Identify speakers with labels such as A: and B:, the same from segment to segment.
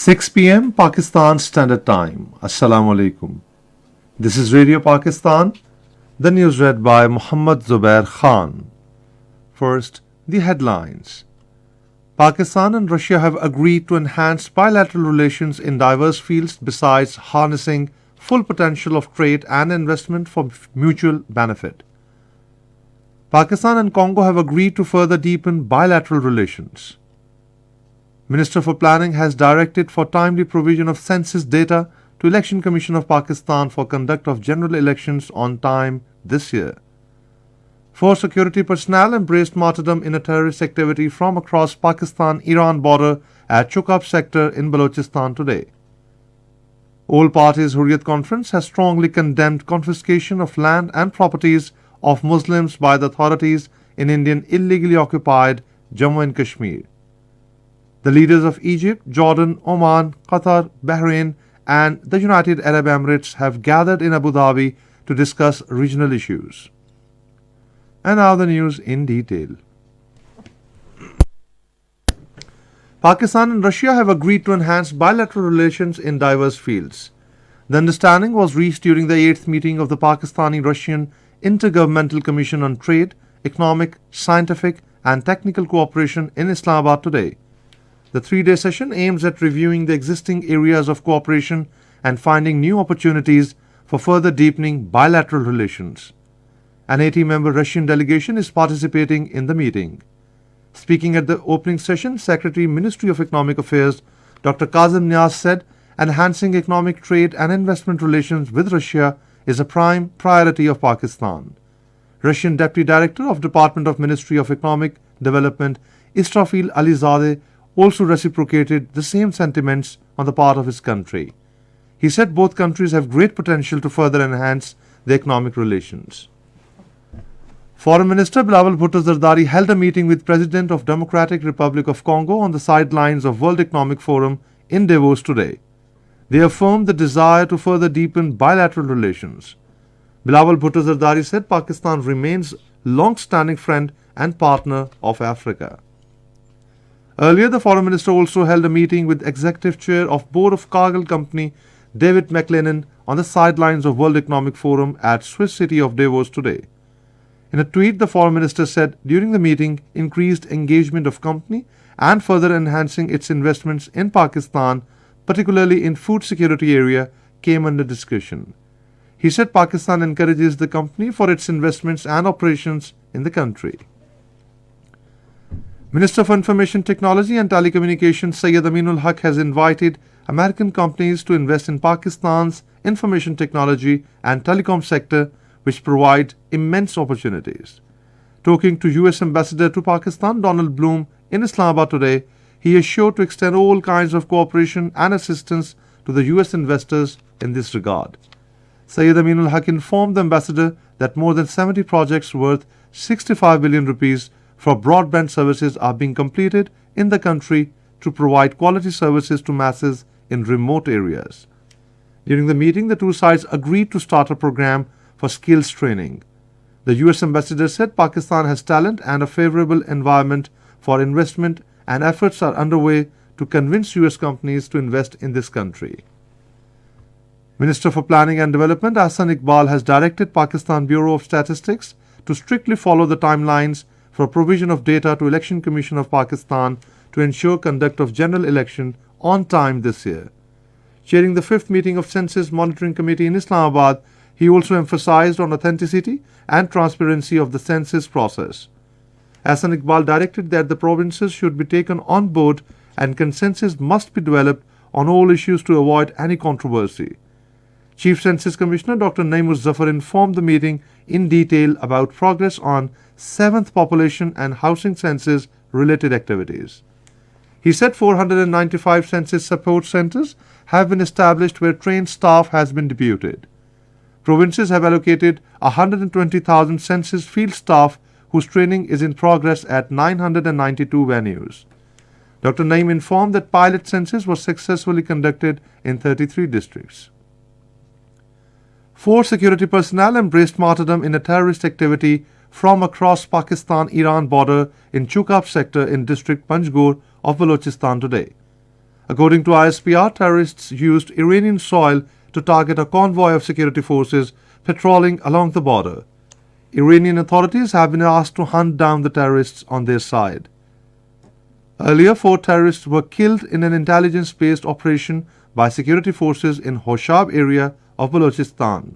A: 6 p.m. Pakistan Standard Time. Assalamu alaikum. This is Radio Pakistan. The news read by Muhammad Zubair Khan. First, the headlines. Pakistan and Russia have agreed to enhance bilateral relations in diverse fields besides harnessing full potential of trade and investment for mutual benefit. Pakistan and Congo have agreed to further deepen bilateral relations. Minister for Planning has directed for timely provision of census data to Election Commission of Pakistan for conduct of general elections on time this year. 4 security personnel embraced martyrdom in a terrorist activity from across Pakistan-Iran border at Chukab sector in Balochistan today. All parties Hurriyat Conference has strongly condemned confiscation of land and properties of Muslims by the authorities in Indian illegally occupied Jammu and Kashmir. The leaders of Egypt, Jordan, Oman, Qatar, Bahrain, and the United Arab Emirates have gathered in Abu Dhabi to discuss regional issues. And now the news in detail. Pakistan and Russia have agreed to enhance bilateral relations in diverse fields. The understanding was reached during the 8th meeting of the Pakistani-Russian Intergovernmental Commission on Trade, Economic, Scientific, and Technical Cooperation in Islamabad today. The 3-day session aims at reviewing the existing areas of cooperation and finding new opportunities for further deepening bilateral relations. An 80-member Russian delegation is participating in the meeting. Speaking at the opening session, Secretary, Ministry of Economic Affairs, Dr. Kazim Niaz said, enhancing economic trade and investment relations with Russia is a prime priority of Pakistan. Russian Deputy Director of Department of Ministry of Economic Development, Israfil Alizadeh, also reciprocated the same sentiments on the part of his country. He said both countries have great potential to further enhance their economic relations. Foreign Minister Bilawal Bhutto Zardari held a meeting with President of Democratic Republic of Congo on the sidelines of World Economic Forum in Davos today. They affirmed the desire to further deepen bilateral relations. Bilawal Bhutto Zardari said Pakistan remains long-standing friend and partner of Africa. Earlier, the Foreign Minister also held a meeting with Executive Chair of Board of Cargill Company, David McLennan, on the sidelines of World Economic Forum at Swiss city of Davos today. In a tweet, the Foreign Minister said during the meeting, increased engagement of company and further enhancing its investments in Pakistan, particularly in food security area, came under discussion. He said Pakistan encourages the company for its investments and operations in the country. Minister for Information Technology and Telecommunications Syed Aminul Haq has invited American companies to invest in Pakistan's information technology and telecom sector, which provide immense opportunities. Talking to U.S. Ambassador to Pakistan Donald Bloom in Islamabad today, he is sure to extend all kinds of cooperation and assistance to the U.S. investors in this regard. Syed Aminul Haq informed the ambassador that more than 70 projects worth 65 billion rupees for broadband services are being completed in the country to provide quality services to masses in remote areas. During the meeting, the two sides agreed to start a program for skills training. The U.S. ambassador said Pakistan has talent and a favorable environment for investment, and efforts are underway to convince U.S. companies to invest in this country. Minister for Planning and Development Ahsan Iqbal has directed Pakistan Bureau of Statistics to strictly follow the timelines for provision of data to Election Commission of Pakistan to ensure conduct of general election on time this year. Chairing the 5th meeting of Census Monitoring Committee in Islamabad, he also emphasized on authenticity and transparency of the census process. Ahsan Iqbal directed that the provinces should be taken on board and consensus must be developed on all issues to avoid any controversy. Chief Census Commissioner Dr. Naeem Zafar informed the meeting in detail about progress on 7th population and housing census related activities. He said 495 census support centers have been established where trained staff has been deputed. Provinces have allocated 120,000 census field staff whose training is in progress at 992 venues. Dr. Naeem informed that pilot census was successfully conducted in 33 districts. 4 security personnel embraced martyrdom in a terrorist activity from across Pakistan-Iran border in Chukab sector in district Panjgore of Balochistan today. According to ISPR, terrorists used Iranian soil to target a convoy of security forces patrolling along the border. Iranian authorities have been asked to hunt down the terrorists on their side. Earlier, 4 terrorists were killed in an intelligence-based operation by security forces in Hoshab area of Balochistan.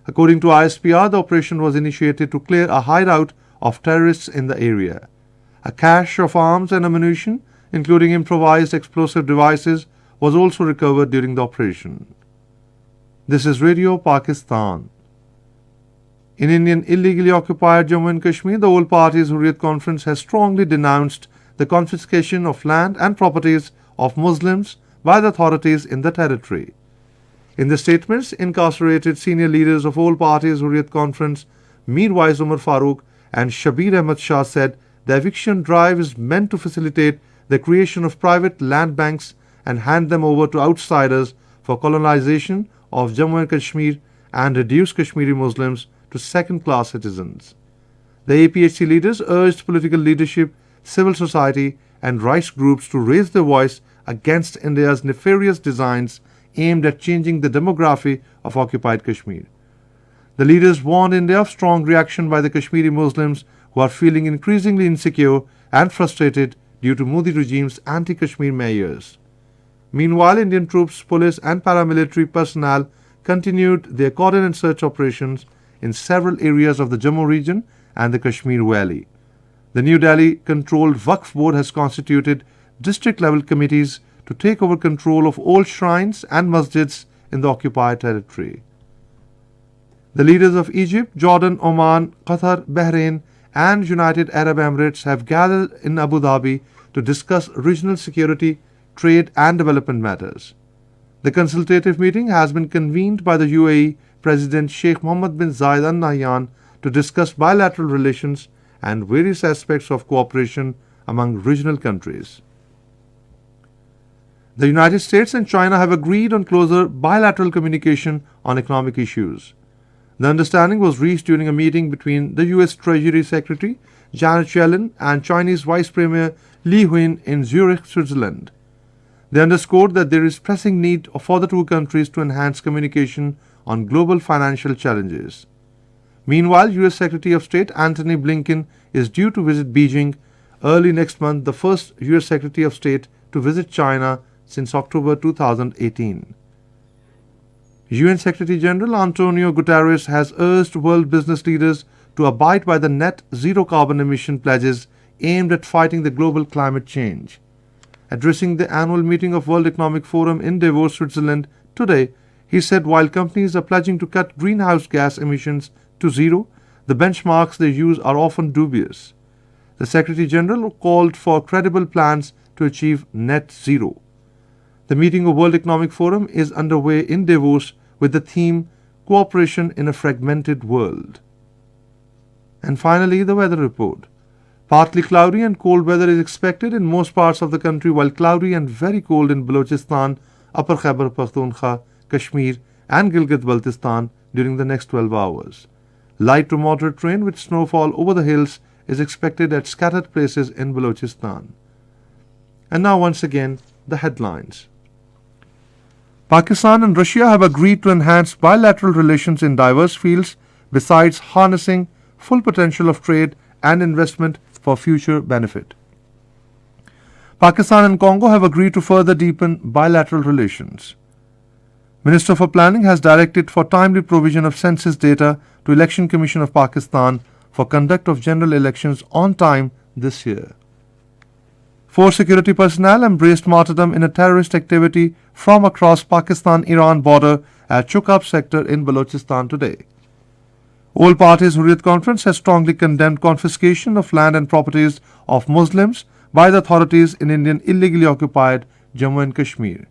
A: According to ISPR, the operation was initiated to clear a hideout of terrorists in the area. A cache of arms and ammunition, including improvised explosive devices, was also recovered during the operation. This is Radio Pakistan. In Indian illegally occupied Jammu and Kashmir, the All Parties Hurriyat Conference has strongly denounced the confiscation of land and properties of Muslims by the authorities in the territory. In the statements, incarcerated senior leaders of All Parties Hurriyat Conference, Mir Wais Umar Farooq and Shabir Ahmad Shah, said the eviction drive is meant to facilitate the creation of private land banks and hand them over to outsiders for colonization of Jammu and Kashmir and reduce Kashmiri Muslims to second-class citizens. The APHC leaders urged political leadership, civil society and rights groups to raise their voice against India's nefarious designs aimed at changing the demography of occupied Kashmir. The leaders warned India of strong reaction by the Kashmiri Muslims who are feeling increasingly insecure and frustrated due to Modi regime's anti-Kashmir measures. Meanwhile, Indian troops, police and paramilitary personnel continued their coordinated search operations in several areas of the Jammu region and the Kashmir Valley. The New Delhi-controlled Waqf Board has constituted district-level committees to take over control of all shrines and masjids in the occupied territory. The leaders of Egypt, Jordan, Oman, Qatar, Bahrain and United Arab Emirates have gathered in Abu Dhabi to discuss regional security, trade and development matters. The consultative meeting has been convened by the UAE President Sheikh Mohammed bin Zayed Al Nahyan to discuss bilateral relations and various aspects of cooperation among regional countries. The United States and China have agreed on closer bilateral communication on economic issues. The understanding was reached during a meeting between the U.S. Treasury Secretary Janet Yellen and Chinese Vice Premier Li Huin in Zurich, Switzerland. They underscored that there is pressing need for the two countries to enhance communication on global financial challenges. Meanwhile, U.S. Secretary of State Antony Blinken is due to visit Beijing early next month, the first U.S. Secretary of State to visit China since October 2018. UN Secretary General Antonio Guterres has urged world business leaders to abide by the net zero carbon emission pledges aimed at fighting the global climate change. Addressing the annual meeting of World Economic Forum in Davos, Switzerland today, he said while companies are pledging to cut greenhouse gas emissions to zero, the benchmarks they use are often dubious. The Secretary General called for credible plans to achieve net zero. The meeting of World Economic Forum is underway in Davos with the theme Cooperation in a Fragmented World. And finally, the weather report. Partly cloudy and cold weather is expected in most parts of the country, while cloudy and very cold in Balochistan, Upper Khyber Pakhtunkhwa, Kashmir and Gilgit-Baltistan during the next 12 hours. Light to moderate rain with snowfall over the hills is expected at scattered places in Balochistan. And now once again, the headlines. Pakistan and Russia have agreed to enhance bilateral relations in diverse fields besides harnessing full potential of trade and investment for future benefit. Pakistan and Congo have agreed to further deepen bilateral relations. Minister for Planning has directed for timely provision of census data to Election Commission of Pakistan for conduct of general elections on time this year. 4 security personnel embraced martyrdom in a terrorist activity from across Pakistan-Iran border at Chukab sector in Balochistan today. All Parties Hurriyat Conference has strongly condemned confiscation of land and properties of Muslims by the authorities in Indian illegally occupied Jammu and Kashmir.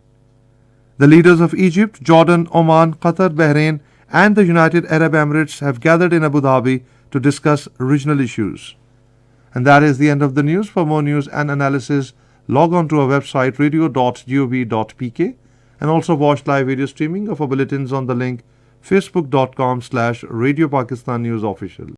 A: The leaders of Egypt, Jordan, Oman, Qatar, Bahrain and the United Arab Emirates have gathered in Abu Dhabi to discuss regional issues. And that is the end of the news. For more news and analysis, log on to our website radio.gov.pk and also watch live video streaming of our bulletins on the link facebook.com/Radio Pakistan News Official.